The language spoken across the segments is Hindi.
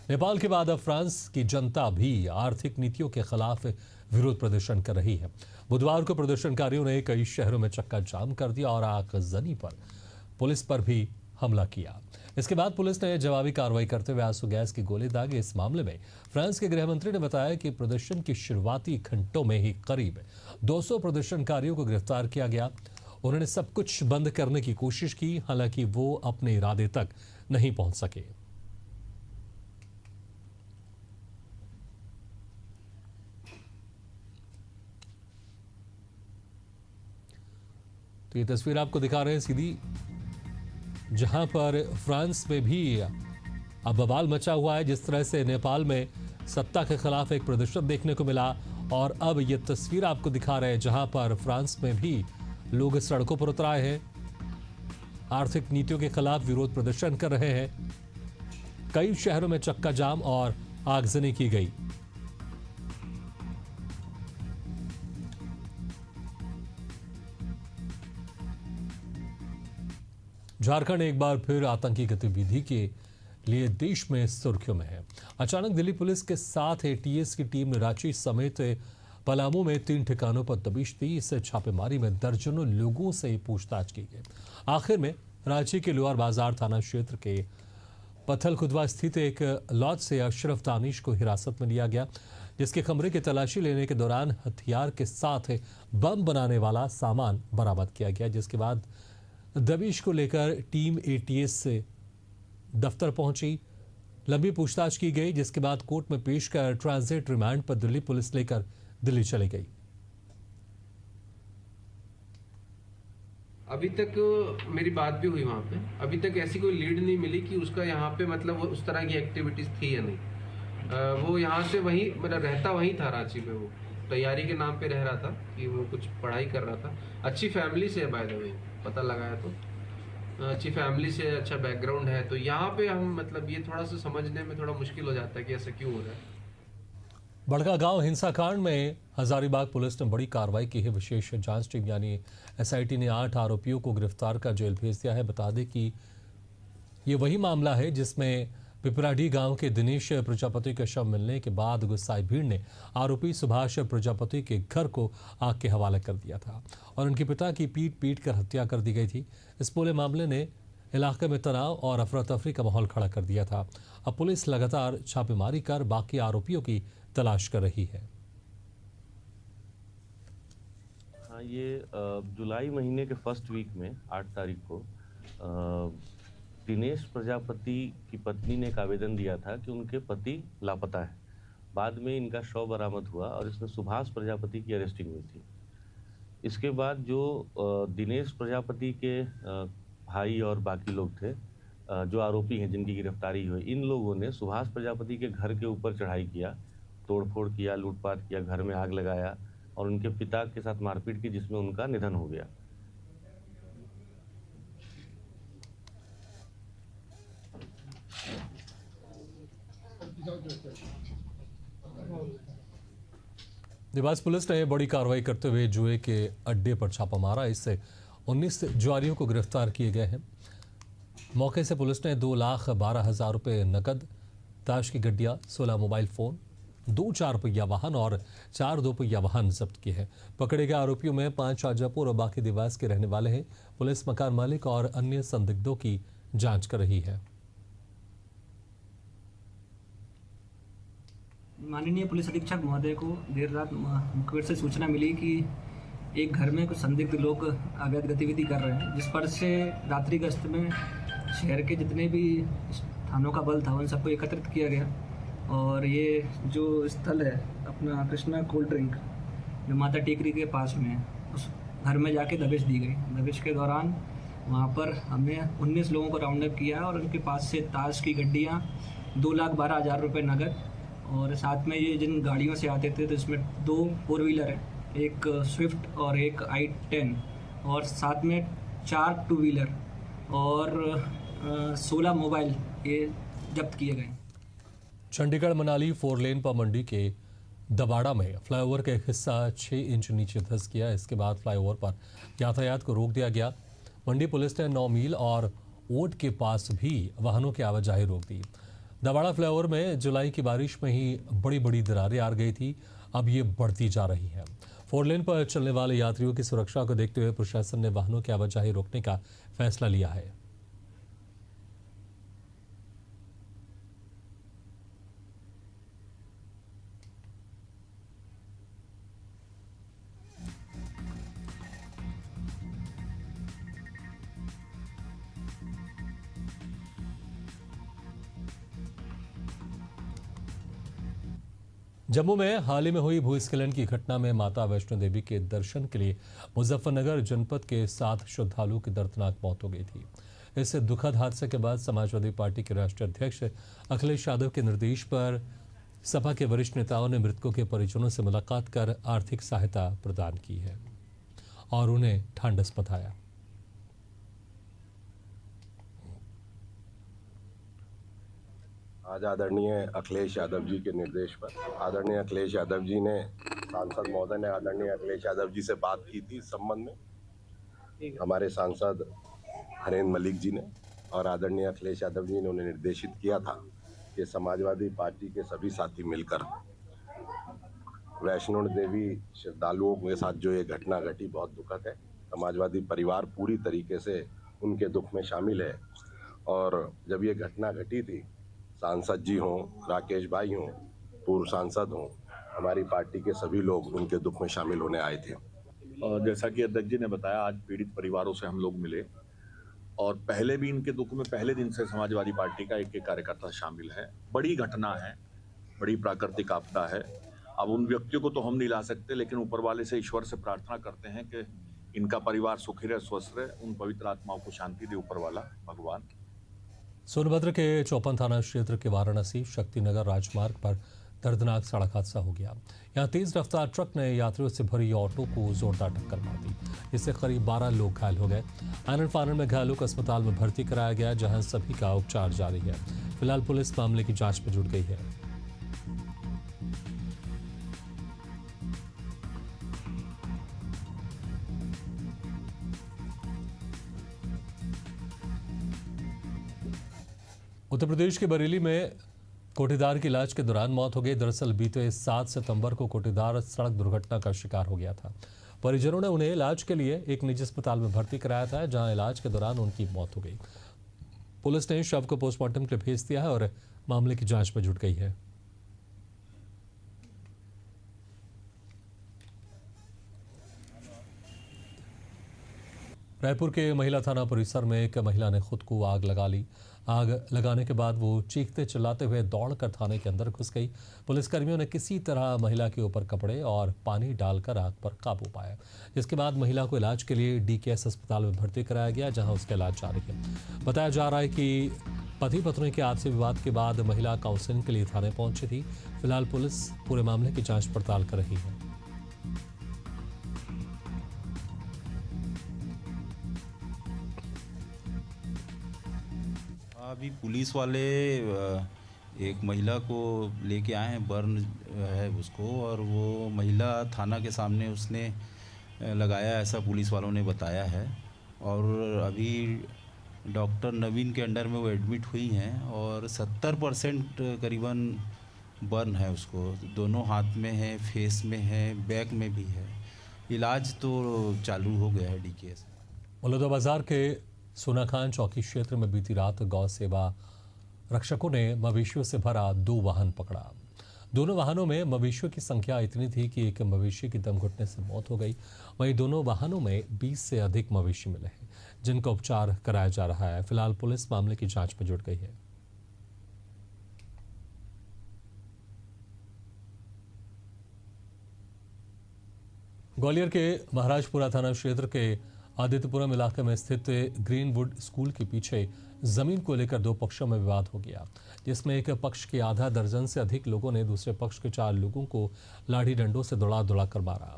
नेपाल के बाद अब फ्रांस की जनता भी आर्थिक नीतियों के खिलाफ विरोध प्रदर्शन कर रही है। बुधवार को प्रदर्शनकारियों ने कई शहरों में चक्का जाम कर दिया और आगजनी पर पुलिस पर भी हमला किया। इसके बाद पुलिस ने जवाबी कार्रवाई करते हुए आंसू गैस की गोली दागी। इस मामले में फ्रांस के गृह मंत्री ने बताया कि प्रदर्शन की शुरुआती घंटों में ही करीब 200 प्रदर्शनकारियों को गिरफ्तार किया गया। उन्होंने सब कुछ बंद करने की कोशिश की, हालांकि वो अपने इरादे तक नहीं पहुंच सके। तो ये तस्वीर आपको दिखा रहे हैं सीधी, जहां पर फ्रांस में भी अब बवाल मचा हुआ है। जिस तरह से नेपाल में सत्ता के खिलाफ एक प्रदर्शन देखने को मिला, और अब ये तस्वीर आपको दिखा रहे हैं जहां पर फ्रांस में भी लोग सड़कों पर उतर आए हैं, आर्थिक नीतियों के खिलाफ विरोध प्रदर्शन कर रहे हैं। कई शहरों में चक्का जाम और आगजनी की गई। झारखंड एक बार फिर आतंकी गतिविधि के लिए देश में सुर्खियों में है। अचानक दिल्ली पुलिस के साथ एटीएस की टीम ने रांची समेत पलामू में 3 ठिकानों पर दबिश दी। इस छापेमारी में दर्जनों लोगों से पूछताछ की गई। आखिर में रांची के लोअर बाजार थाना क्षेत्र के पत्थलखुदवा स्थित एक लॉज से अशरफ दानिश को हिरासत में लिया गया, जिसके कमरे की तलाशी लेने के दौरान हथियार के साथ बम बनाने वाला सामान बरामद किया गया। जिसके बाद दबिश को लेकर टीम एटीएस से दफ्तर पहुंची, लंबी पूछताछ की गई, जिसके बाद कोर्ट में पेश कर ट्रांजिट रिमांड पर दिल्ली पुलिस लेकर दिल्ली चली गई। अभी तक मेरी बात भी हुई वहाँ पे, अभी तक ऐसी कोई लीड नहीं मिली कि उसका यहाँ पे मतलब उस तरह की एक्टिविटीज थी या नहीं। वो यहाँ से वहीं मतलब रहता वहीं था, रांची में। वो तैयारी के नाम पे रह रहा था कि वो कुछ पढ़ाई कर रहा था। अच्छी फैमिली से है बाय द वे, पता लगाया तो अच्छी फैमिली से, अच्छा बैकग्राउंड है। तो यहाँ पे हम मतलब ये थोड़ा सा समझने में थोड़ा मुश्किल हो जाता है कि ऐसा क्यों हो रहा है। बड़कागांव हिंसाकांड में हजारीबाग पुलिस ने बड़ी कार्रवाई की है। विशेष जांच टीम यानी एसआईटी ने 8 आरोपियों को गिरफ्तार कर जेल भेज दिया है। बता दें कि ये वही मामला है जिसमें पिपराडी गांव के दिनेश प्रजापति का शव मिलने के बाद गुस्साई भीड़ ने आरोपी सुभाष प्रजापति के घर को आग के हवाले कर दिया था और उनके पिता की पीट कर हत्या कर दी गई थी। इस पूरे मामले ने इलाके में तनाव और अफरा तफरी का माहौल खड़ा कर दिया था। अब पुलिस लगातार छापेमारी कर बाकी आरोपियों की तलाश कर रही है। हाँ, ये जुलाई महीने के फर्स्ट वीक में 8 तारीख को दिनेश प्रजापति की पत्नी ने एक आवेदन दिया था कि उनके पति लापता है। बाद में इनका शव बरामद हुआ और इसमें सुभाष प्रजापति की अरेस्टिंग हुई थी। इसके बाद जो दिनेश प्रजापति के भाई और बाकी लोग थे, जो आरोपी हैं जिनकी गिरफ्तारी हुई, इन लोगों ने सुभाष प्रजापति के घर के ऊपर चढ़ाई किया, तोड़फोड़ किया, लूटपाट किया, घर में आग लगाया और उनके पिता के साथ मारपीट की, जिसमें उनका निधन हो गया। देवास पुलिस ने बड़ी कार्रवाई करते हुए जुए के अड्डे पर छापा मारा। इससे 19 जुआरियों को गिरफ्तार किए गए हैं। मौके से पुलिस ने 2,12,000 रुपये नकद, ताश की गड्डियां, 16 मोबाइल फोन, 2 4-पहिया वाहन और 4 2-पहिया वाहन जब्त किए हैं। पकड़े गए आरोपियों में 5 शाहजहाँपुर और बाकी देवास के रहने वाले हैं। पुलिस मकान मालिक और अन्य संदिग्धों की जांच कर रही है। माननीय पुलिस अधीक्षक महोदय को देर रात मुखबिर से सूचना मिली कि एक घर में कुछ संदिग्ध लोग अवैध गतिविधि कर रहे हैं, जिस पर से रात्रि गश्त में शहर के जितने भी थानों का बल था उन सबको एकत्रित किया गया और ये जो स्थल है अपना कृष्णा कोल्ड ड्रिंक जो माता टेकरी के पास में है, उस घर में जाके दबिश दी गई। दबिश के दौरान वहाँ पर हमने 19 लोगों को राउंड अप किया और उनके पास से ताश की गड्डियाँ, 2,12,000 रुपये नगद और साथ में ये जिन गाड़ियों से आते थे तो इसमें 2 4 व्हीलर है, एक स्विफ्ट और एक i10 और साथ में 4 2 व्हीलर और 16 मोबाइल ये जब्त किए गए। चंडीगढ़ मनाली 4 लेन पर मंडी के दबाड़ा में फ्लाईओवर का एक हिस्सा 6 इंच नीचे धंस गया। इसके बाद फ्लाईओवर पर यातायात को रोक दिया गया। मंडी पुलिस ने 9 मील और ओट के पास भी वाहनों की आवाजाही रोक दी। दवाड़ा फ्लाईओवर में जुलाई की बारिश में ही बड़ी बड़ी दरारें आ गई थी, अब ये बढ़ती जा रही है। 4 लेन पर चलने वाले यात्रियों की सुरक्षा को देखते हुए प्रशासन ने वाहनों की आवाजाही रोकने का फैसला लिया है। जम्मू में हाल ही में हुई भूस्खलन की घटना में माता वैष्णो देवी के दर्शन के लिए मुजफ्फरनगर जनपद के 7 श्रद्धालुओं की दर्दनाक मौत हो गई थी। इस दुखद हादसे के बाद समाजवादी पार्टी के राष्ट्रीय अध्यक्ष अखिलेश यादव के निर्देश पर सपा के वरिष्ठ नेताओं ने मृतकों के परिजनों से मुलाकात कर आर्थिक सहायता प्रदान की है और उन्हें ढांढस बंधाया। आज आदरणीय अखिलेश यादव जी के निर्देश पर आदरणीय अखिलेश यादव जी ने सांसद महोदय ने आदरणीय अखिलेश यादव जी से बात की थी इस संबंध में। हमारे सांसद हरेंद्र मलिक जी ने और आदरणीय अखिलेश यादव जी ने उन्हें निर्देशित किया था कि समाजवादी पार्टी के सभी साथी मिलकर वैष्णो देवी श्रद्धालुओं के साथ जो ये घटना घटी बहुत दुखद है। समाजवादी परिवार पूरी तरीके से उनके दुख में शामिल है और जब ये घटना घटी थी, सांसद जी हों, राकेश भाई हों, पूर्व सांसद हों, हमारी पार्टी के सभी लोग उनके दुख में शामिल होने आए थे। और जैसा कि अध्यक्ष जी ने बताया, आज पीड़ित परिवारों से हम लोग मिले और पहले भी इनके दुख में पहले दिन से समाजवादी पार्टी का एक कार्यकर्ता शामिल है। बड़ी घटना है, बड़ी प्राकृतिक आपदा है। अब उन व्यक्तियों को तो हम नहीं ला सकते, लेकिन ऊपर वाले से ईश्वर से प्रार्थना करते हैं कि इनका परिवार सुखी रहे, स्वस्थ रहे, उन पवित्र आत्माओं को शांति दे ऊपर वाला भगवान। सोनभद्र के चौपन थाना क्षेत्र के वाराणसी शक्तिनगर राजमार्ग पर दर्दनाक सड़क हादसा हो गया। यहां तेज रफ्तार ट्रक ने यात्रियों से भरी ऑटो को जोरदार टक्कर मार दी, जिससे करीब 12 लोग घायल हो गए। आनन फानन में घायलों को अस्पताल में भर्ती कराया गया, जहां सभी का उपचार जारी है। फिलहाल पुलिस मामले की जांच में जुट गई है। उत्तर प्रदेश के बरेली में कोटेदार की इलाज के दौरान मौत हो गई। दरअसल बीते 7 सितंबर को कोटेदार सड़क दुर्घटना का शिकार हो गया था। परिजनों ने उन्हें इलाज के लिए एक निजी अस्पताल में भर्ती कराया था, जहां इलाज के दौरान उनकी मौत हो गई। पुलिस ने शव को पोस्टमार्टम के लिए भेज दिया है और मामले की जांच में जुट गई है। रायपुर के महिला थाना परिसर में एक महिला ने खुद को आग लगा ली। आग लगाने के बाद वो चीखते चिल्लाते हुए दौड़कर थाने के अंदर घुस गई। पुलिसकर्मियों ने किसी तरह महिला के ऊपर कपड़े और पानी डालकर आग पर काबू पाया, जिसके बाद महिला को इलाज के लिए DKS अस्पताल में भर्ती कराया गया, जहां उसका इलाज जारी है। बताया जा रहा है कि पति पत्नी के आपसी विवाद के बाद महिला काउंसलिंग के लिए थाने पहुंची थी। फिलहाल पुलिस पूरे मामले की जाँच पड़ताल कर रही है। अभी पुलिस वाले एक महिला को लेके आए हैं, बर्न है उसको, और वो महिला थाना के सामने उसने लगाया, ऐसा पुलिस वालों ने बताया है। और अभी डॉक्टर नवीन के अंडर में वो एडमिट हुई हैं और 70% करीबन बर्न है उसको, दोनों हाथ में है, फेस में है, बैक में भी है। इलाज तो चालू हो गया है DKS। बलौदाबाजार के सोनाखान चौकी क्षेत्र में बीती रात गौ सेवा रक्षकों ने मवेशियों से भरा 2 वाहन पकड़ा। दोनों वाहनों में मवेशियों की संख्या इतनी थी कि एक मवेशी की दम घुटने से मौत हो गई। वहीं दोनों वाहनों में 20 से अधिक मवेशी मिले हैं, जिनका उपचार कराया जा रहा है। फिलहाल पुलिस मामले की जांच में जुट गई है। ग्वालियर के महाराजपुरा थाना क्षेत्र के आदित्यपुरम इलाके में स्थित ग्रीनवुड स्कूल के पीछे जमीन को लेकर 2 पक्षों में विवाद हो गया, जिसमें एक पक्ष के आधा दर्जन से अधिक लोगों ने दूसरे पक्ष के 4 लोगों को लाठी डंडों से दौड़ा कर मारा,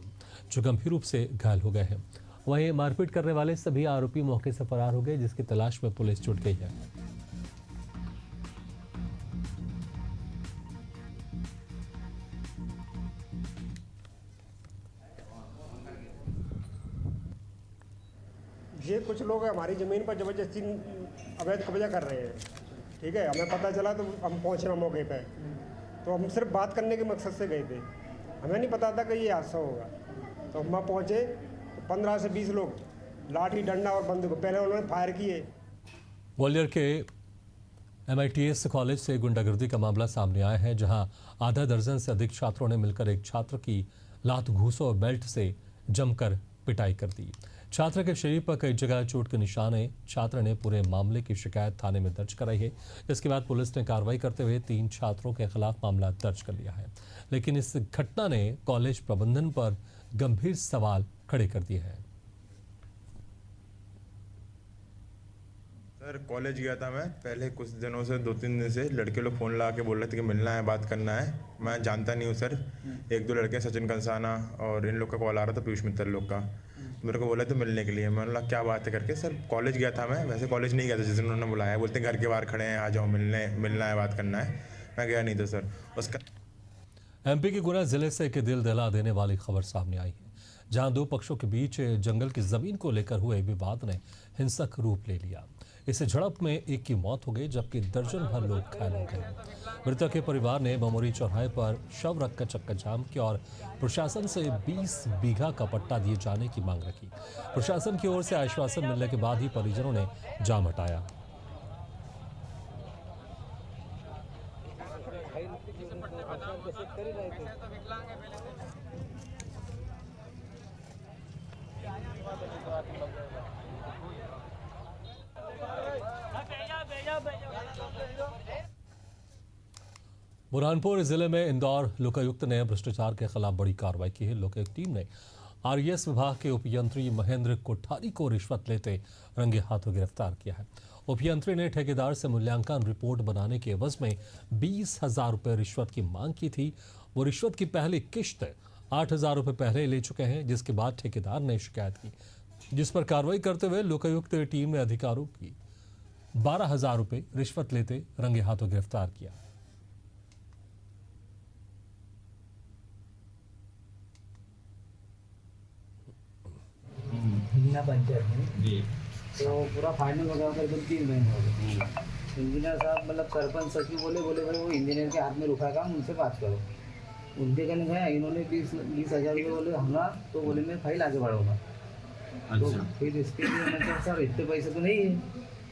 जो गंभीर रूप से घायल हो गए हैं। वहीं मारपीट करने वाले सभी आरोपी मौके से फरार हो गए, जिसकी तलाश में पुलिस जुट गई है। ये कुछ लोग हमारी ज़मीन पर ज़बरदस्ती अवैध कब्जा कर रहे हैं। ठीक है, हमें पता चला तो हम पहुँचे मौके पे। तो हम सिर्फ बात करने के मकसद से गए थे, हमें नहीं पता था कि ये हादसा होगा। तो हम वहाँ पहुँचे तो 15 से 20 लोग लाठी डंडा और बंदूक, पहले उन्होंने फायर किए। ग्वालियर के MITS कॉलेज से गुंडागर्दी का मामला सामने आया है, जहां आधा दर्जन से अधिक छात्रों ने मिलकर एक छात्र की लात घूंसों और बेल्ट से जमकर पिटाई कर दी। छात्र के शरीर पर कई जगह चोट के निशान है। छात्र ने पूरे मामले की शिकायत थाने में दर्ज कराई है। इसके बाद पुलिस ने कार्रवाई करते हुए 3 छात्रों के खिलाफ मामला दर्ज कर लिया है, लेकिन इस घटना ने कॉलेज प्रबंधन पर गंभीर सवाल खड़े कर दिए हैं। सर, कॉलेज गया था मैं पहले कुछ दिनों से, 2-3 दिन से लड़के लोग फ़ोन लगा के बोल रहे थे कि मिलना है, बात करना है। मैं जानता नहीं हूँ सर। 1-2 लड़के, सचिन कंसाना और इन लोग का कॉल आ रहा था, पीयूष मित्तल लोग का। मेरे को बोला था मिलने के लिए। मैंने बोला क्या बात है करके। सर कॉलेज गया था मैं, वैसे कॉलेज नहीं गया था जिस दिन उन्होंने बुलाया। बोलते घर के बाहर खड़े हैं, आ जाओ, मिलना है, बात करना है। मैं गया नहीं था सर। उसका MP के गुना जिले से एक दिल दहला देने वाली खबर सामने आई है, जहां 2 पक्षों के बीच जंगल की जमीन को लेकर हुए विवाद ने हिंसक रूप ले लिया। इस झड़प में एक की मौत हो गई, जबकि दर्जन भर लोग घायल हो गए। मृतक के परिवार ने बमोरी चौराहे पर शव रखकर चक्का जाम किया और प्रशासन से 20 बीघा का पट्टा दिए जाने की मांग रखी। प्रशासन की ओर से आश्वासन मिलने के बाद ही परिजनों ने जाम हटाया। बुरहानपुर जिले में इंदौर लोकायुक्त ने भ्रष्टाचार के खिलाफ बड़ी कार्रवाई की है। लोकायुक्त टीम ने RES विभाग के उपयंत्री महेंद्र कोठारी को रिश्वत लेते रंगे हाथों गिरफ्तार किया है। उपयंत्री ने ठेकेदार से मूल्यांकन रिपोर्ट बनाने के एवज में 20,000 रुपये रिश्वत की मांग की थी। वो रिश्वत की पहली किश्त 8,000 रुपये पहले ले चुके हैं, जिसके बाद ठेकेदार ने शिकायत की, जिस पर कार्रवाई करते हुए लोकायुक्त टीम ने अधिकारियों की 12,000 रुपये रिश्वत लेते रंगे हाथों गिरफ्तार किया। हिंगना पंचायत में जी, तो पूरा फाइनल वगैरह करीबन 3 महीने हो गए। इंजीनियर साहब मतलब सरपंच सचिव बोले भाई वो इंजीनियर के हाथ में रुका काम, उनसे बात करो। उनके कहने गया, इन्होंने 20,000 रुपये बोले हमरा, तो बोले मैं फाइल आगे बढ़ाऊंगा। तो फिर इसके लिए मतलब सर इतने पैसे तो नहीं है,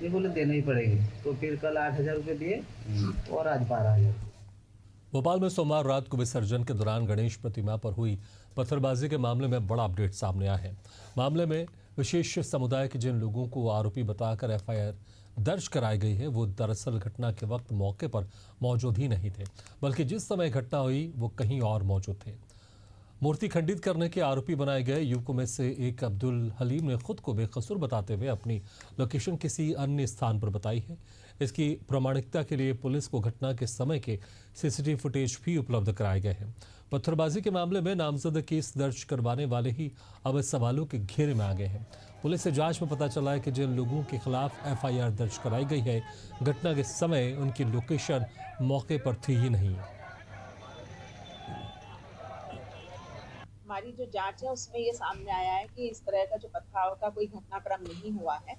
ये बोले देना ही पड़ेंगे। तो फिर कल 8,000 रुपये दिए और आज 12,000। भोपाल में सोमवार रात को विसर्जन के दौरान गणेश प्रतिमा पर हुई पत्थरबाजी के मामले में बड़ा अपडेट सामने आया है। मामले में विशेष समुदाय के जिन लोगों को आरोपी बताकर FIR दर्ज कराई गई है, वो दरअसल घटना के वक्त मौके पर मौजूद ही नहीं थे, बल्कि जिस समय घटना हुई वो कहीं और मौजूद थे। मूर्ति खंडित करने के आरोपी बनाए गए युवकों में से एक अब्दुल हलीम ने खुद को बेकसूर बताते हुए अपनी लोकेशन किसी अन्य स्थान पर बताई है। इसकी प्रामाणिकता के लिए पुलिस को घटना के समय के CCTV फुटेज भी उपलब्ध कराए गए हैं। पत्थरबाजी के मामले में नामजद केस दर्ज करवाने वाले ही अब सवालों के घेरे में आ गए हैं। पुलिस से जांच में पता चला है कि जिन लोगों के खिलाफ FIR दर्ज कराई गई है, घटना के समय उनकी लोकेशन मौके पर थी ही नहीं। हमारी जो जांच है उसमें ये सामने आया है कि इस तरह का जो पथराव का कोई घटनाक्रम नहीं हुआ है,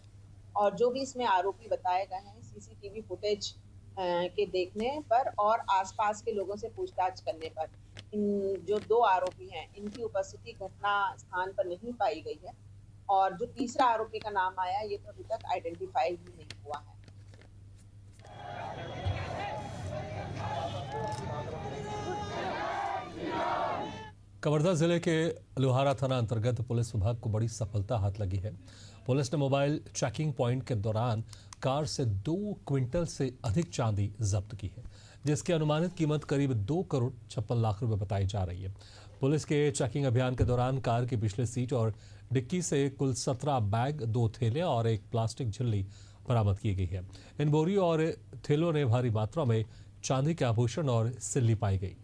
और जो भी इसमें आरोपी बताए गए हैं CCTV फुटेज के देखने पर और आसपास के लोगों से पूछताछ करने पर इन जो 2 आरोपी हैं इनकी उपस्थिति घटना स्थान पर नहीं पाई गई है। और जो तीसरा आरोपी का नाम आया ये तो अभी तक आइडेंटिफाई ही नहीं हुआ है। कवर्धा जिले के लोहारा थाना अंतर्गत पुलिस विभाग को बड़ी सफलता हाथ लगी है। पुलिस ने मोबाइल चेकिंग पॉइंट के दौरान कार से 2 क्विंटल से अधिक चांदी जब्त की है, जिसकी अनुमानित कीमत करीब 2 करोड़ 56 लाख रुपए बताई जा रही है। पुलिस के चेकिंग अभियान के दौरान कार की पिछले सीट और डिक्की से कुल 17 बैग, 2 थैले और एक प्लास्टिक झिल्ली बरामद की गई है। इन बोरियों और थैलों ने भारी मात्रा में चांदी के आभूषण और सिल्ली पाई गई।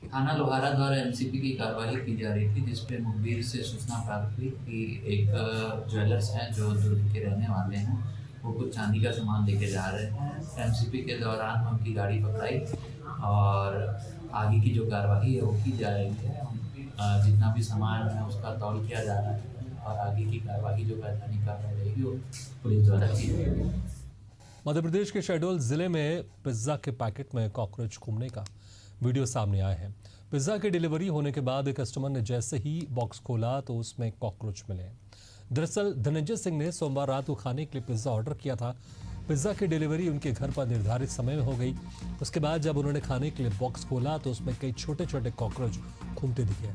थाना लोहारा द्वारा MCP की कार्रवाई की जा रही थी, जिसपे मुखबिर से सूचना प्राप्त हुई कि एक ज्वेलर्स हैं जो दुर्ग के रहने वाले हैं, वो कुछ चांदी का सामान लेके जा रहे हैं। MCP के दौरान उनकी गाड़ी पकड़ाई और आगे की जो कार्रवाई है वो की जा रही है। जितना भी सामान है उसका तौल किया जा रहा है और आगे की कार्यवाही जो वैधानिक कार्रवाई रहेगी वो पुलिस द्वारा की जाएगी। मध्य प्रदेश के शहडोल जिले में पिज्जा के पैकेट में कॉकरोच घूमने का वीडियो सामने आया है। पिज्जा की डिलीवरी होने के बाद कस्टमर ने जैसे ही बॉक्स खोला तो उसमें कॉकरोच मिले। दरअसल धनंजय सिंह ने सोमवार रात को खाने के लिए पिज्जा ऑर्डर किया था। पिज्जा की डिलीवरी उनके घर पर निर्धारित समय में हो गई। उसके बाद जब उन्होंने खाने के लिए बॉक्स खोला तो उसमें कई छोटे छोटे कॉकरोच घूमते दिखे।